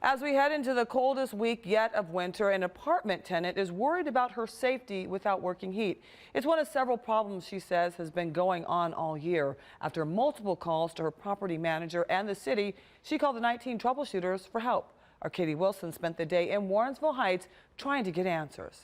As we head into the coldest week yet of winter, an apartment tenant is worried about her safety without working heat. It's one of several problems she says has been going on all year. After multiple calls to her property manager and the city, she called the 19 troubleshooters for help. Our Katie Wilson spent the day in Warrensville Heights trying to get answers.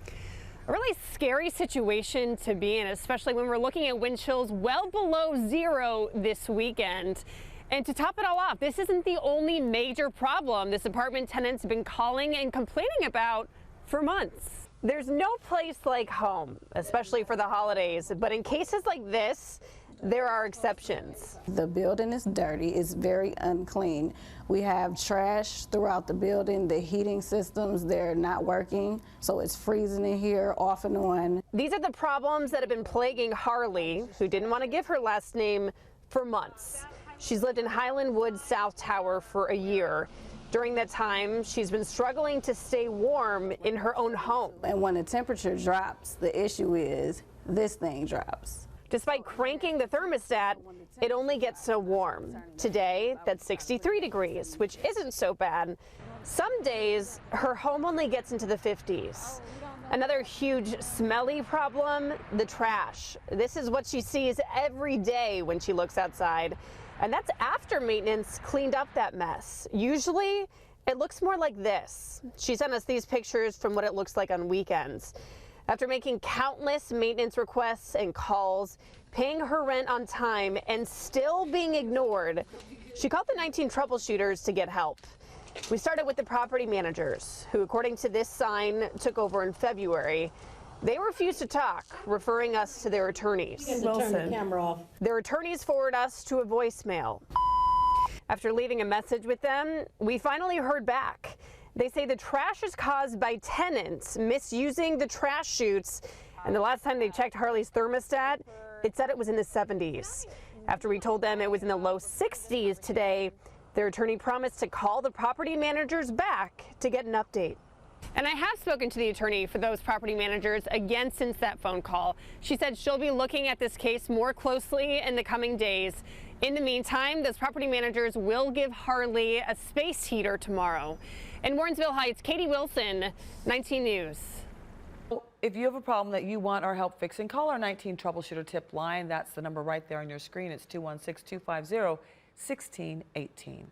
A really scary situation to be in, especially when we're looking at wind chills well below zero this weekend. And to top it all off, this isn't the only major problem this apartment tenant's been calling and complaining about for months. There's no place like home, especially for the holidays, but in cases like this, there are exceptions. The building is dirty, it's very unclean. We have trash throughout the building, the heating systems, they're not working, so it's freezing in here off and on. These are the problems that have been plaguing Harley, who didn't want to give her last name, for months. She's lived in Highland Woods South Tower for a year. During that time, she's been struggling to stay warm in her own home. And when the temperature drops, the issue is this thing drops. Despite cranking the thermostat, it only gets so warm. Today, that's 63 degrees, which isn't so bad. Some days, her home only gets into the 50s. Another huge smelly problem, the trash. This is what she sees every day when she looks outside. And that's after maintenance cleaned up that mess. Usually, it looks more like this. She sent us these pictures from what it looks like on weekends. After making countless maintenance requests and calls, paying her rent on time, and still being ignored, she called the 19 troubleshooters to get help. We started with the property managers, who, according to this sign, took over in February. They refused to talk, referring us to their attorneys. Turn the camera off. Their attorneys forward us to a voicemail. After leaving a message with them, we finally heard back. They say the trash is caused by tenants misusing the trash chutes, and the last time they checked Harley's thermostat, it said it was in the 70s. After we told them it was in the low 60s today, their attorney promised to call the property managers back to get an update. And I have spoken to the attorney for those property managers again since that phone call. She said she'll be looking at this case more closely in the coming days. In the meantime, those property managers will give Harley a space heater tomorrow. In Warrensville Heights, Katie Wilson, 19 News. If you have a problem that you want our help fixing, call our 19 troubleshooter tip line. That's the number right there on your screen. It's 216-250-1618.